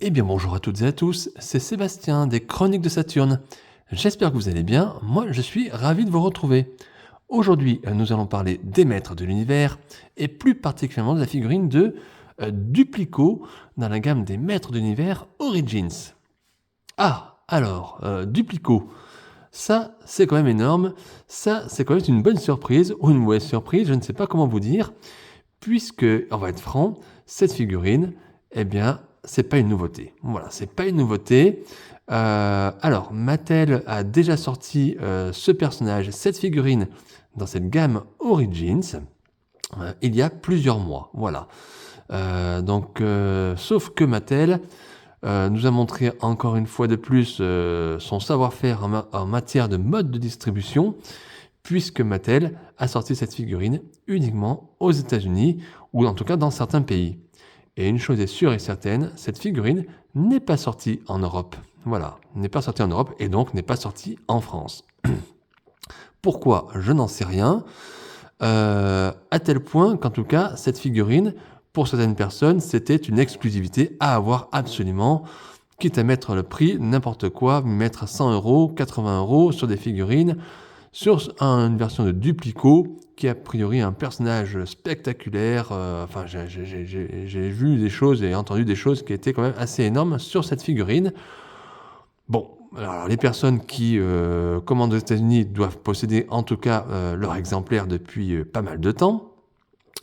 Eh bien bonjour à toutes et à tous, c'est Sébastien des Chroniques de Saturne. J'espère que vous allez bien, moi je suis ravi de vous retrouver. Aujourd'hui nous allons parler des maîtres de l'univers et plus particulièrement de la figurine de Duplico dans la gamme des maîtres de l'univers Origins. Duplico, ça c'est quand même énorme, ça c'est quand même une bonne surprise ou une mauvaise surprise, je ne sais pas comment vous dire, puisque, on va être franc, cette figurine, eh bien, c'est pas une nouveauté. Voilà, c'est pas une nouveauté. Alors, Mattel a déjà sorti ce personnage, cette figurine, dans cette gamme Origins, il y a plusieurs mois. Voilà. Sauf que Mattel nous a montré encore une fois de plus son savoir-faire en matière de mode de distribution, puisque Mattel a sorti cette figurine uniquement aux États-Unis, ou en tout cas dans certains pays. Et une chose est sûre et certaine, cette figurine n'est pas sortie en Europe. Voilà, n'est pas sortie en Europe et donc n'est pas sortie en France. Pourquoi? Je n'en sais rien. À tel point qu'en tout cas, cette figurine, pour certaines personnes, c'était une exclusivité à avoir absolument, quitte à mettre le prix, n'importe quoi, mettre 100 €, 80 € sur des figurines, sur une version de Duplico, qui a priori est un personnage spectaculaire. J'ai vu des choses et entendu des choses qui étaient quand même assez énormes sur cette figurine. Bon, alors les personnes qui commandent aux États-Unis doivent posséder en tout cas leur exemplaire depuis pas mal de temps.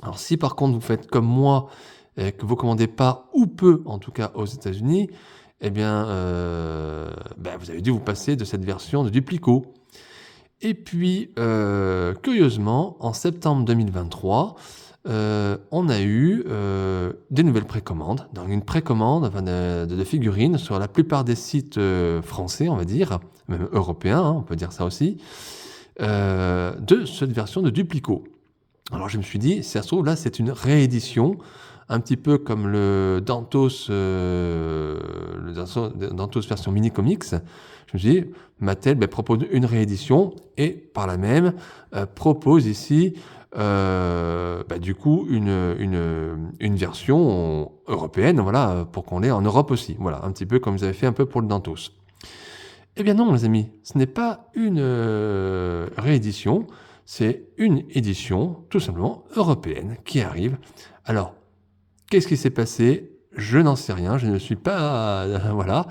Alors si par contre vous faites comme moi et que vous commandez pas ou peu en tout cas aux États-Unis, eh bien vous avez dû vous passer de cette version de Duplico. Et puis, curieusement, en septembre 2023, on a eu des nouvelles précommandes. Donc une précommande de figurines sur la plupart des sites français, on va dire, même européens, hein, on peut dire ça aussi, de cette version de Duplico. Alors je me suis dit, si ça se trouve, là, c'est une réédition, un petit peu comme le Dantos version mini comics. Je me suis dit, Mattel propose une réédition et par là même propose ici du coup une version européenne, voilà, pour qu'on l'ait en Europe aussi. Voilà, un petit peu comme vous avez fait un peu pour le Dantos. Eh bien non, les amis, ce n'est pas une réédition, c'est une édition tout simplement européenne qui arrive. Alors, qu'est-ce qui s'est passé? Je n'en sais rien, je ne suis pas... voilà.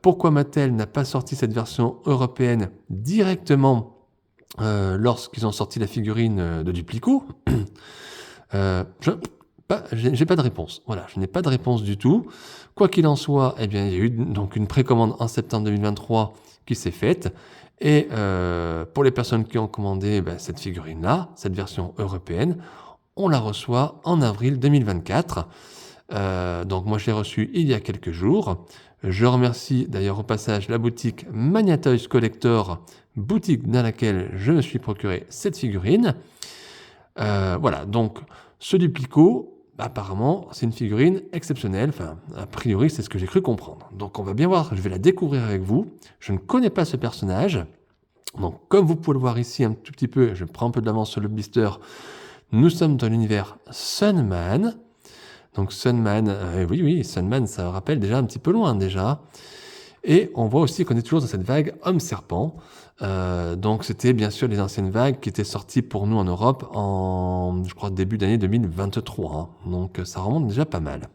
Pourquoi Mattel n'a pas sorti cette version européenne directement lorsqu'ils ont sorti la figurine de Duplico? J'ai pas de réponse. Voilà, je n'ai pas de réponse du tout. Quoi qu'il en soit, eh bien, il y a eu donc une précommande en septembre 2023 qui s'est faite. Et pour les personnes qui ont commandé cette figurine-là, cette version européenne, on la reçoit en avril 2024. Donc moi je l'ai reçue il y a quelques jours. Je remercie d'ailleurs au passage la boutique Mania Toys Collector, boutique dans laquelle je me suis procuré cette figurine. Voilà, donc ce Duplico, apparemment c'est une figurine exceptionnelle, enfin a priori c'est ce que j'ai cru comprendre. Donc on va bien voir, je vais la découvrir avec vous. Je ne connais pas ce personnage. Donc comme vous pouvez le voir ici un tout petit peu, je prends un peu de l'avance sur le blister, nous sommes dans l'univers Sunman. Donc Sunman, oui, Sunman, ça rappelle déjà un petit peu loin déjà. Et on voit aussi qu'on est toujours dans cette vague Homme-Serpent. Donc c'était bien sûr les anciennes vagues qui étaient sorties pour nous en Europe en, je crois, début d'année 2023. Hein. Donc ça remonte déjà pas mal.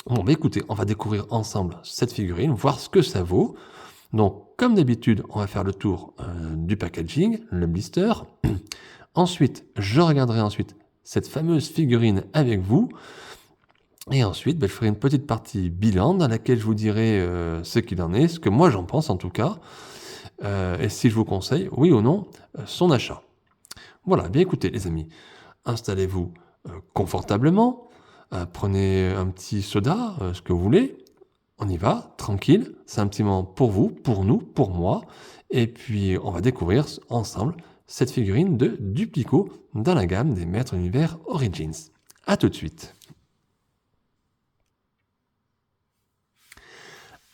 Bon, écoutez, on va découvrir ensemble cette figurine, voir ce que ça vaut. Donc comme d'habitude, on va faire le tour du packaging, le blister. Ensuite, je regarderai cette fameuse figurine avec vous. Et ensuite, je ferai une petite partie bilan dans laquelle je vous dirai ce qu'il en est, ce que moi j'en pense en tout cas, et si je vous conseille, oui ou non, son achat. Voilà, bien écoutez les amis, installez-vous confortablement, prenez un petit soda, ce que vous voulez, on y va, tranquille, c'est un petit moment pour vous, pour nous, pour moi, et puis on va découvrir ensemble cette figurine de Duplico dans la gamme des Maîtres de l'Univers Origins. A tout de suite.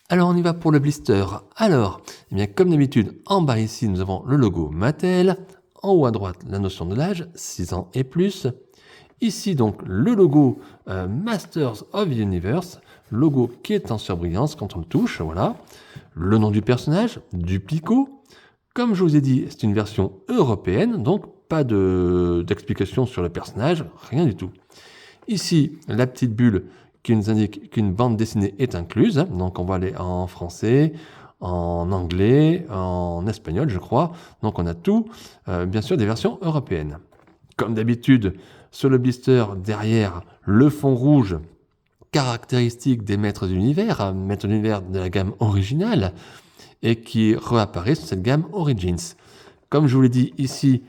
Alors on y va pour le blister. Alors, eh bien, comme d'habitude, en bas ici, nous avons le logo Mattel. En haut à droite, la notion de l'âge, 6 ans et plus. Ici, donc, le logo Masters of the Universe, logo qui est en surbrillance quand on le touche, voilà. Le nom du personnage, Duplico. Comme je vous ai dit, c'est une version européenne, donc pas d'explication sur le personnage, rien du tout. Ici, la petite bulle qui nous indique qu'une bande dessinée est incluse, donc on va aller en français, en anglais, en espagnol, je crois. Donc on a tout, bien sûr, des versions européennes. Comme d'habitude, sur le blister, derrière, le fond rouge, caractéristique des maîtres d'univers, maîtres d'univers de la gamme originale, et qui réapparaît sur cette gamme Origins. Comme je vous l'ai dit ici,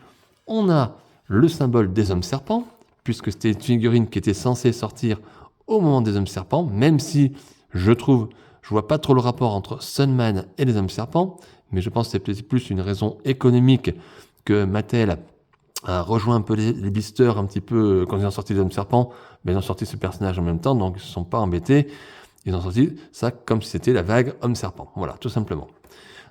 on a le symbole des hommes serpents, puisque c'était une figurine qui était censée sortir au moment des hommes serpents, même si je vois pas trop le rapport entre Sunman et les hommes serpents, mais je pense que c'est peut-être plus une raison économique que Mattel a rejoint un peu les blisters un petit peu quand ils ont sorti les hommes serpents, mais ils ont sorti ce personnage en même temps, donc ils ne se sont pas embêtés. Ils ont sorti ça comme si c'était la vague homme serpent. Voilà, tout simplement.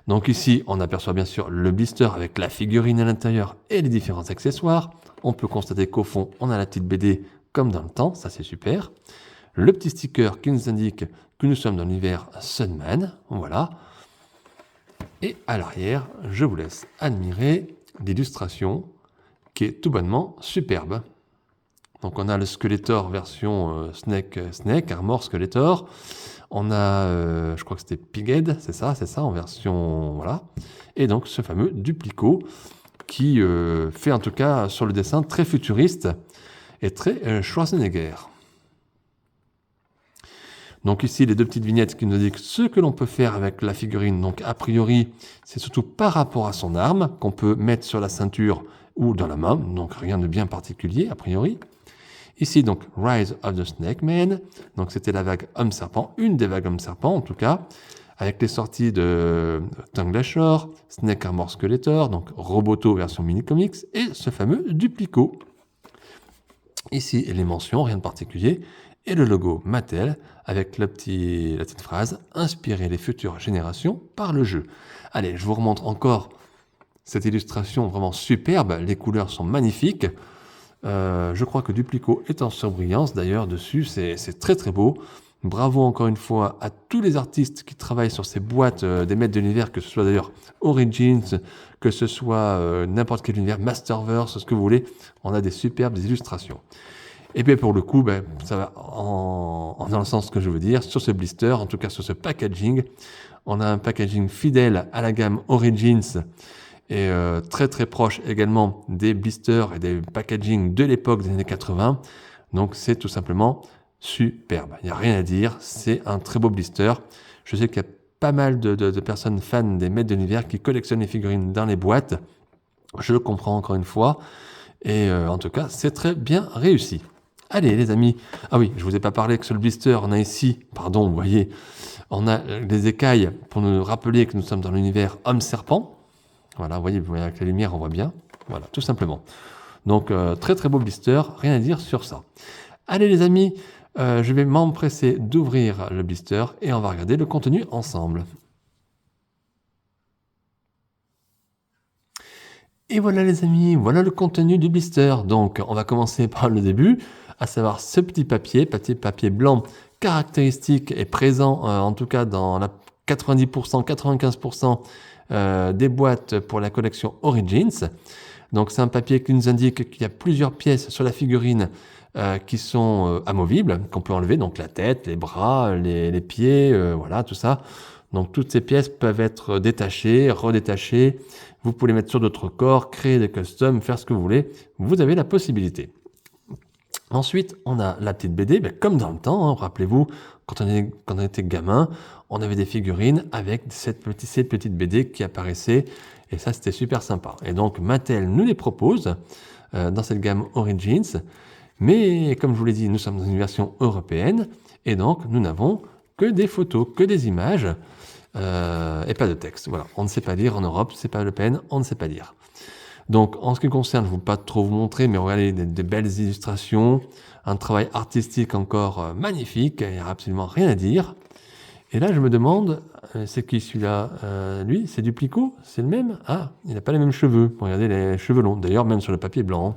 Donc ici, on aperçoit bien sûr le blister avec la figurine à l'intérieur et les différents accessoires. On peut constater qu'au fond, on a la petite BD comme dans le temps, ça c'est super. Le petit sticker qui nous indique que nous sommes dans l'univers Sunman, voilà. Et à l'arrière, je vous laisse admirer l'illustration qui est tout bonnement superbe. Donc on a le Skeletor version Snake, Armor Skeletor. On a, je crois que c'était Pighead, c'est ça, en version, voilà. Et donc ce fameux Duplico qui fait en tout cas sur le dessin très futuriste et très Schwarzenegger. Donc ici, les deux petites vignettes qui nous indiquent ce que l'on peut faire avec la figurine. Donc a priori, c'est surtout par rapport à son arme qu'on peut mettre sur la ceinture ou dans la main. Donc rien de bien particulier a priori. Ici, donc, Rise of the Snake Man. Donc, c'était la vague Homme-Serpent, une des vagues Homme-Serpent en tout cas, avec les sorties de Tongue Lasher, Snake Armor Skeletor, donc Roboto version mini-comics, et ce fameux Duplico. Ici, les mentions, rien de particulier, et le logo Mattel, avec la petite phrase « Inspirer les futures générations par le jeu ». Allez, je vous remontre encore cette illustration vraiment superbe, les couleurs sont magnifiques. Je crois que Duplico est en surbrillance d'ailleurs dessus, c'est très très beau. Bravo encore une fois à tous les artistes qui travaillent sur ces boîtes des maîtres de l'univers, que ce soit d'ailleurs Origins, que ce soit n'importe quel univers, Masterverse, ce que vous voulez, on a des superbes illustrations. Et bien pour le coup, ça va dans le sens que je veux dire, sur ce blister, en tout cas sur ce packaging, on a un packaging fidèle à la gamme Origins, et très très proche également des blisters et des packaging de l'époque des années 80. Donc c'est tout simplement superbe. Il n'y a rien à dire, c'est un très beau blister. Je sais qu'il y a pas mal de personnes fans des maîtres de l'univers qui collectionnent les figurines dans les boîtes. Je le comprends encore une fois. Et en tout cas, c'est très bien réussi. Allez les amis, ah oui, je vous ai pas parlé que sur le blister, on a ici, pardon, vous voyez, on a les écailles pour nous rappeler que nous sommes dans l'univers homme-serpent. Voilà, vous voyez avec la lumière, on voit bien. Voilà, tout simplement. Donc, très très beau blister, rien à dire sur ça. Allez les amis, je vais m'empresser d'ouvrir le blister et on va regarder le contenu ensemble. Et voilà les amis, voilà le contenu du blister. Donc, on va commencer par le début, à savoir ce petit papier blanc caractéristique et présent, en tout cas dans la 90%, 95%, des boîtes pour la collection Origins. Donc c'est un papier qui nous indique qu'il y a plusieurs pièces sur la figurine qui sont amovibles, qu'on peut enlever, donc la tête, les bras, les pieds, voilà, tout ça. Donc toutes ces pièces peuvent être détachées, redétachées. Vous pouvez les mettre sur d'autres corps, créer des customs, faire ce que vous voulez. Vous avez la possibilité. Ensuite, on a la petite BD, comme dans le temps, hein, rappelez-vous, quand on était gamin, on avait des figurines avec cette petite BD qui apparaissait, et ça c'était super sympa. Et donc Mattel nous les propose dans cette gamme Origins, mais comme je vous l'ai dit, nous sommes dans une version européenne, et donc nous n'avons que des photos, que des images, et pas de texte. Voilà, on ne sait pas lire en Europe, c'est pas la peine, on ne sait pas lire. Donc, en ce qui concerne, je ne vais pas trop vous montrer, mais regardez des belles illustrations, un travail artistique encore magnifique, il n'y a absolument rien à dire. Et là, je me demande, c'est qui celui-là lui, c'est Duplico? C'est le même? Ah, il n'a pas les mêmes cheveux. Regardez les cheveux longs, d'ailleurs, même sur le papier blanc.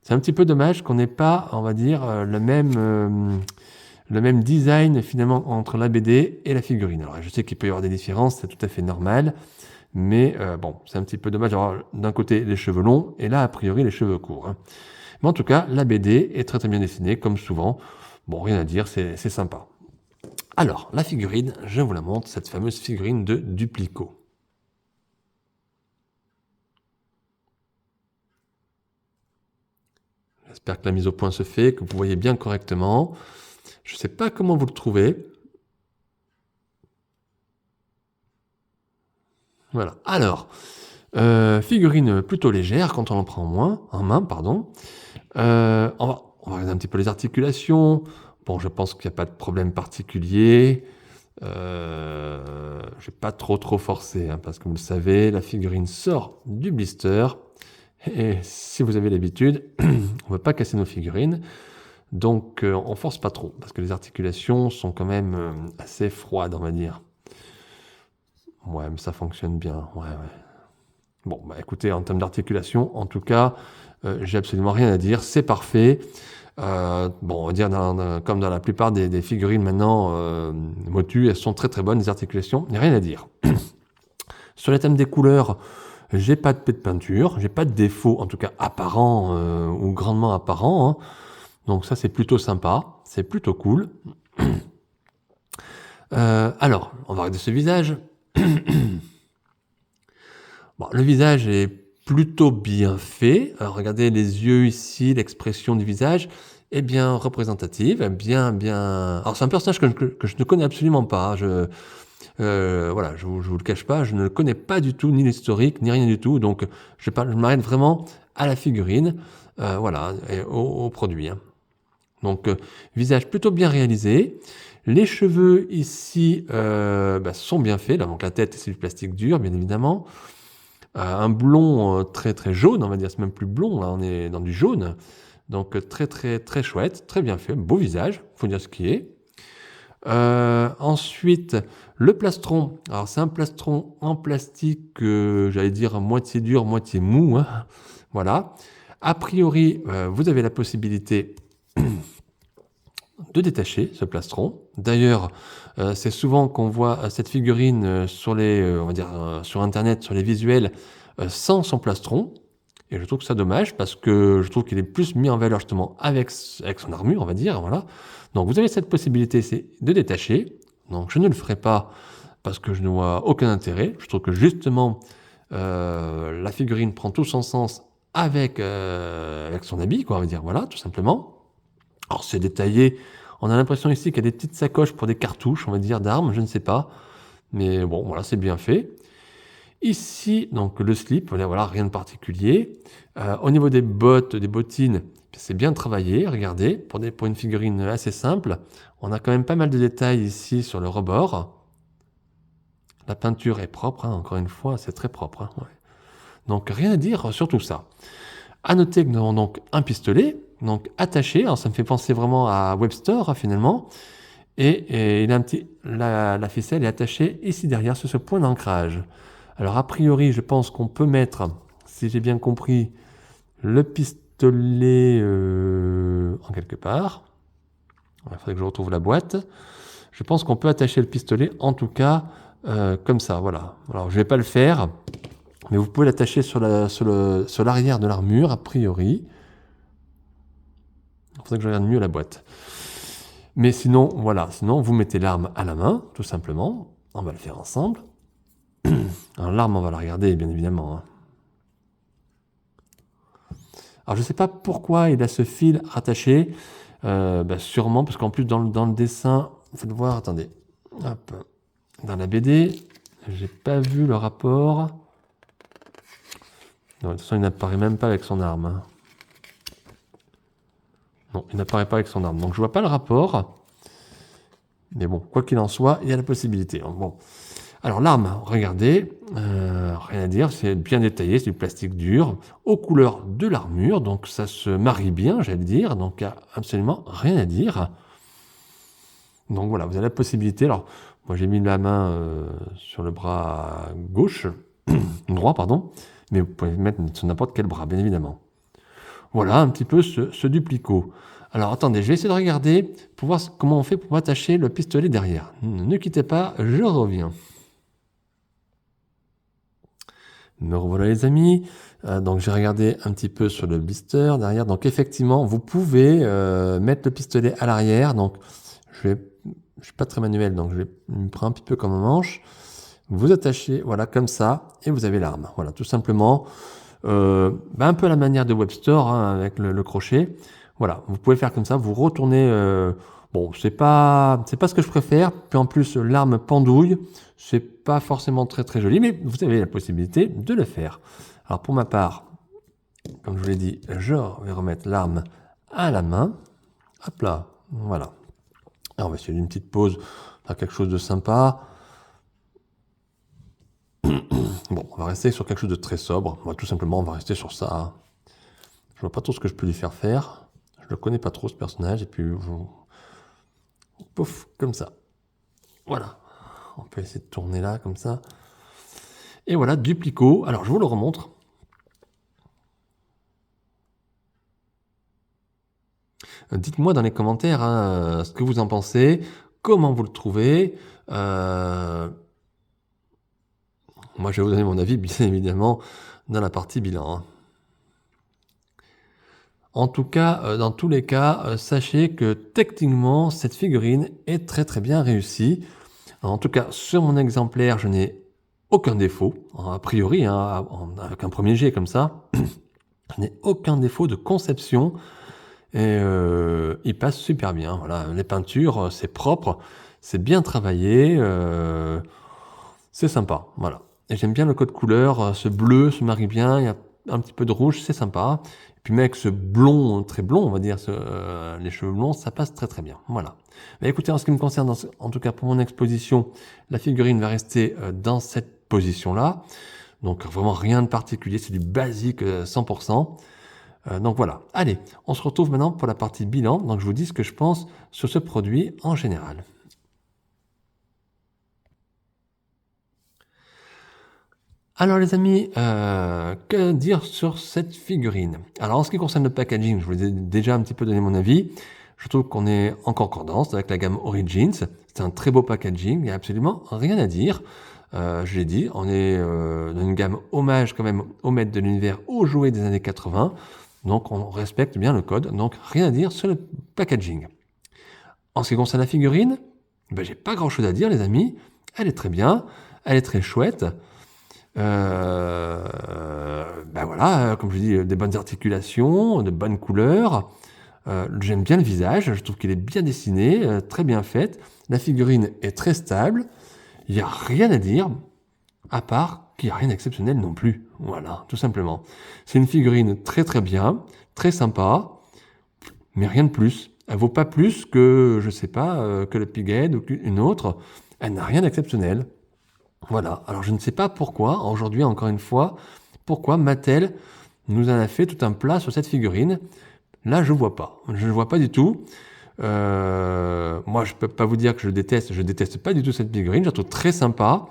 C'est un petit peu dommage qu'on n'ait pas, on va dire, le même design finalement entre la BD et la figurine. Alors je sais qu'il peut y avoir des différences, c'est tout à fait normal, mais bon, c'est un petit peu dommage d'avoir d'un côté les cheveux longs et là a priori les cheveux courts, hein. Mais en tout cas, la BD est très très bien dessinée, comme souvent. Bon, rien à dire, c'est sympa. Alors, la figurine, je vous la montre, cette fameuse figurine de Duplico. J'espère que la mise au point se fait, que vous voyez bien correctement. Je ne sais pas comment vous le trouvez. Voilà. Alors, figurine plutôt légère quand on en prend en main, pardon. On va regarder un petit peu les articulations. Bon, je pense qu'il n'y a pas de problème particulier. Je ne vais pas trop forcer, hein, parce que vous le savez, la figurine sort du blister. Et si vous avez l'habitude, on ne veut pas casser nos figurines. Donc, on force pas trop, parce que les articulations sont quand même assez froides, on va dire. Ouais, mais ça fonctionne bien. Ouais. Bon, bah écoutez, en termes d'articulation, en tout cas, j'ai absolument rien à dire. C'est parfait. Bon, on va dire comme dans la plupart des figurines maintenant, Motu, elles sont très très bonnes, les articulations. Il n'y a rien à dire. Sur les thèmes des couleurs, j'ai pas de peinture, j'ai pas de défaut, en tout cas apparent ou grandement apparent, hein. Donc ça, c'est plutôt sympa, c'est plutôt cool. Alors, on va regarder ce visage. Bon, le visage est plutôt bien fait. Alors, regardez les yeux ici, l'expression du visage est bien représentative, bien. Alors, c'est un personnage que je ne connais absolument pas. Voilà, je vous le cache pas, je ne le connais pas du tout, ni l'historique, ni rien du tout. Donc, je m'arrête vraiment à la figurine, voilà, et au produit, hein. Donc, visage plutôt bien réalisé. Les cheveux ici sont bien faits. Là, donc la tête, c'est du plastique dur, bien évidemment. Un blond très très jaune, on va dire, c'est même plus blond, là, on est dans du jaune. Donc, très très très chouette, très bien fait, beau visage, faut dire ce qui est. Ensuite, le plastron. Alors, c'est un plastron en plastique, j'allais dire moitié dur, moitié mou, hein. Voilà. A priori, vous avez la possibilité de détacher ce plastron. D'ailleurs, c'est souvent qu'on voit cette figurine sur on va dire, sur Internet, sur les visuels, sans son plastron. Et je trouve ça dommage parce que je trouve qu'il est plus mis en valeur justement avec son armure, on va dire. Voilà. Donc vous avez cette possibilité, c'est de détacher. Donc je ne le ferai pas parce que je ne vois aucun intérêt. Je trouve que justement, la figurine prend tout son sens avec son habit, quoi, on va dire. Voilà, tout simplement. Alors c'est détaillé, on a l'impression ici qu'il y a des petites sacoches pour des cartouches, on va dire, d'armes, je ne sais pas. Mais bon, voilà, c'est bien fait. Ici, donc le slip, voilà, rien de particulier. Au niveau des bottes, des bottines, c'est bien travaillé, regardez, pour une figurine assez simple. On a quand même pas mal de détails ici sur le rebord. La peinture est propre, hein, encore une fois, c'est très propre, hein, ouais. Donc rien à dire sur tout ça. À noter que nous avons donc un pistolet, donc attaché. Alors ça me fait penser vraiment à Webster, hein, finalement. Et il a la ficelle est attachée ici derrière sur ce point d'ancrage. Alors a priori, je pense qu'on peut mettre, si j'ai bien compris, le pistolet en quelque part. Il faudrait que je retrouve la boîte. Je pense qu'on peut attacher le pistolet, en tout cas, comme ça, voilà. Alors je ne vais pas le faire. Mais vous pouvez l'attacher sur l'arrière de l'armure, a priori. Il faudrait que je regarde mieux la boîte. Mais sinon, voilà. Sinon, vous mettez l'arme à la main, tout simplement. On va le faire ensemble. Alors, l'arme, on va la regarder, bien évidemment, hein. Alors, je ne sais pas pourquoi il a ce fil rattaché. Sûrement, parce qu'en plus, dans le dessin, vous faites voir, attendez. Hop. Dans la BD, j'ai pas vu le rapport. Non, de toute façon, il n'apparaît même pas avec son arme, hein. Non, il n'apparaît pas avec son arme. Donc, je vois pas le rapport. Mais bon, quoi qu'il en soit, il y a la possibilité. Bon. Alors, l'arme, regardez. Rien à dire, c'est bien détaillé, c'est du plastique dur, aux couleurs de l'armure. Donc, ça se marie bien, j'allais dire. Donc, il n'y a absolument rien à dire. Donc, voilà, vous avez la possibilité. Alors, moi, j'ai mis la main sur le bras gauche, droit, pardon. Mais vous pouvez le mettre sur n'importe quel bras, bien évidemment. Voilà un petit peu ce duplico. Alors attendez, je vais essayer de regarder pour voir comment on fait pour attacher le pistolet derrière. Ne quittez pas, je reviens. Me revoilà les amis. Donc j'ai regardé un petit peu sur le blister derrière. Donc effectivement, vous pouvez mettre le pistolet à l'arrière. Donc je suis pas très manuel, donc je me prends un petit peu comme un manche. Vous attachez, voilà, comme ça, et vous avez l'arme. Voilà, tout simplement. Un peu à la manière de Webster, hein, avec le crochet. Voilà, vous pouvez faire comme ça, vous retournez. Bon, c'est pas ce que je préfère. Puis en plus, l'arme pendouille, c'est pas forcément très très joli, mais vous avez la possibilité de le faire. Alors pour ma part, comme je vous l'ai dit, je vais remettre l'arme à la main. Hop là, voilà. Alors on va essayer d'une petite pause, faire quelque chose de sympa. Bon, on va rester sur quelque chose de très sobre. Tout simplement, on va rester sur ça. Je vois pas trop ce que je peux lui faire faire. Je le connais pas trop ce personnage. Et puis, pouf, comme ça. Voilà. On peut essayer de tourner là, comme ça. Et voilà, duplico. Alors, je vous le remontre. Dites-moi dans les commentaires ce que vous en pensez, comment vous le trouvez. Moi, je vais vous donner mon avis, bien évidemment, dans la partie bilan. En tout cas, dans tous les cas, sachez que techniquement, cette figurine est très très bien réussie. En tout cas, sur mon exemplaire, je n'ai aucun défaut, a priori, avec un premier jet comme ça. Je n'ai aucun défaut de conception et il passe super bien. Voilà, les peintures, c'est propre, c'est bien travaillé, c'est sympa. Voilà. Et j'aime bien le code couleur, ce bleu se marie bien, il y a un petit peu de rouge, c'est sympa. Et puis avec ce blond, très blond, on va dire, les cheveux blonds, ça passe très très bien. Voilà. Mais écoutez, en ce qui me concerne, en tout cas pour mon exposition, la figurine va rester dans cette position-là. Donc vraiment rien de particulier, c'est du basique 100%. Donc voilà. Allez, on se retrouve maintenant pour la partie bilan. Donc je vous dis ce que je pense sur ce produit en général. Alors les amis, que dire sur cette figurine? Alors en ce qui concerne le packaging, je vous ai déjà un petit peu donné mon avis. Je trouve qu'on est en concordance avec la gamme Origins. C'est un très beau packaging, il n'y a absolument rien à dire. Je l'ai dit, on est dans une gamme hommage quand même au maître de l'univers, aux jouets des années 80. Donc on respecte bien le code, donc rien à dire sur le packaging. En ce qui concerne la figurine, j'ai pas grand chose à dire les amis. Elle est très bien, elle est très chouette. Voilà, comme je dis, des bonnes articulations, de bonnes couleurs. J'aime bien le visage, je trouve qu'il est bien dessiné, très bien fait. La figurine est très stable. Il n'y a rien à dire, à part qu'il n'y a rien d'exceptionnel non plus. Voilà, tout simplement. C'est une figurine très très bien, très sympa, mais rien de plus. Elle vaut pas plus que, je sais pas, que le Pighead ou qu'une autre. Elle n'a rien d'exceptionnel. Voilà, alors je ne sais pas pourquoi, aujourd'hui encore une fois, pourquoi Mattel nous en a fait tout un plat sur cette figurine. Là, je vois pas. Je ne vois pas du tout. Moi, je peux pas vous dire que je déteste pas du tout cette figurine, je la trouve très sympa.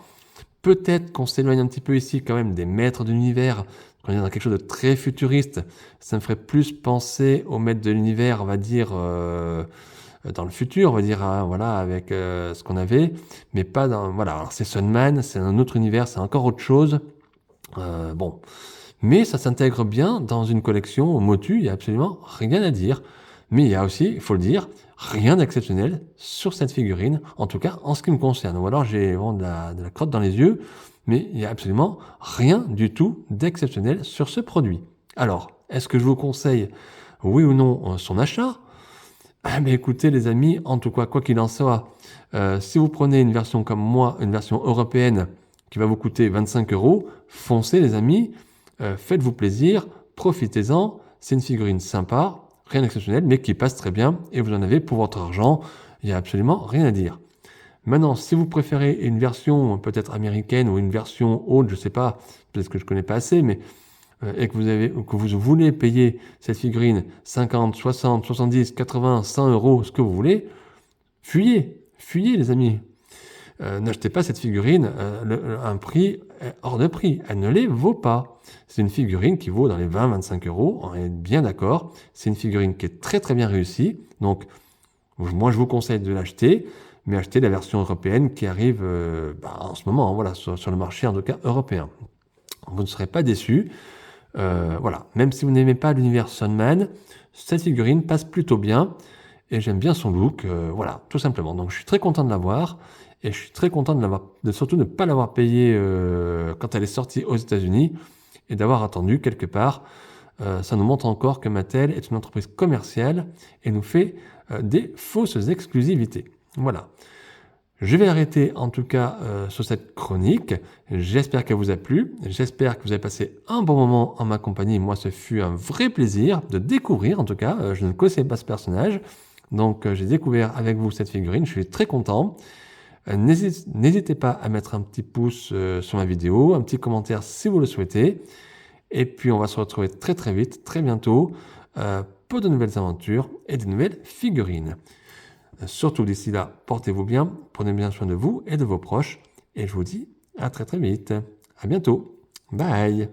Peut-être qu'on s'éloigne un petit peu ici quand même des maîtres de l'univers, qu'on est dans quelque chose de très futuriste. Ça me ferait plus penser aux maîtres de l'univers, on va dire, dans le futur, on va dire, voilà, avec ce qu'on avait, mais pas dans, voilà, alors c'est Sunman, c'est un autre univers, c'est encore autre chose. Bon, mais ça s'intègre bien dans une collection Motu, il n'y a absolument rien à dire. Mais il y a aussi, il faut le dire, rien d'exceptionnel sur cette figurine, en tout cas en ce qui me concerne. Ou alors j'ai vraiment de la crotte dans les yeux, mais il n'y a absolument rien du tout d'exceptionnel sur ce produit. Alors, est-ce que je vous conseille, oui ou non, son achat? Mais écoutez les amis, en tout cas, quoi qu'il en soit, si vous prenez une version comme moi, une version européenne, qui va vous coûter 25 €, foncez les amis, faites-vous plaisir, profitez-en, c'est une figurine sympa, rien d'exceptionnel, mais qui passe très bien, et vous en avez pour votre argent, il n'y a absolument rien à dire. Maintenant, si vous préférez une version peut-être américaine ou une version haute, je ne sais pas, peut-être que je ne connais pas assez, mais et que vous voulez payer cette figurine 50, 60, 70, 80, 100 €, ce que vous voulez, fuyez les amis. N'achetez pas cette figurine un prix hors de prix. Elle ne les vaut pas. C'est une figurine qui vaut dans les 20-25 euros, on est bien d'accord. C'est une figurine qui est très très bien réussie. Donc, moi, je vous conseille de l'acheter, mais achetez la version européenne qui arrive en ce moment, voilà, sur le marché, en tout cas européen. Vous ne serez pas déçus. Voilà. Même si vous n'aimez pas l'univers Sunman, cette figurine passe plutôt bien et j'aime bien son look. Voilà, tout simplement. Donc, je suis très content de l'avoir et je suis très content surtout de ne pas l'avoir payée quand elle est sortie aux États-Unis et d'avoir attendu quelque part. Ça nous montre encore que Mattel est une entreprise commerciale et nous fait des fausses exclusivités. Voilà. Je vais arrêter en tout cas sur cette chronique. J'espère qu'elle vous a plu. J'espère que vous avez passé un bon moment en ma compagnie. Moi, ce fut un vrai plaisir de découvrir, en tout cas. Je ne connaissais pas ce personnage. Donc, j'ai découvert avec vous cette figurine. Je suis très content. N'hésitez pas à mettre un petit pouce sur ma vidéo, un petit commentaire si vous le souhaitez. Et puis, on va se retrouver très très vite, très bientôt, pour de nouvelles aventures et de nouvelles figurines. Surtout d'ici là, portez-vous bien, prenez bien soin de vous et de vos proches. Et je vous dis à très très vite. À bientôt. Bye.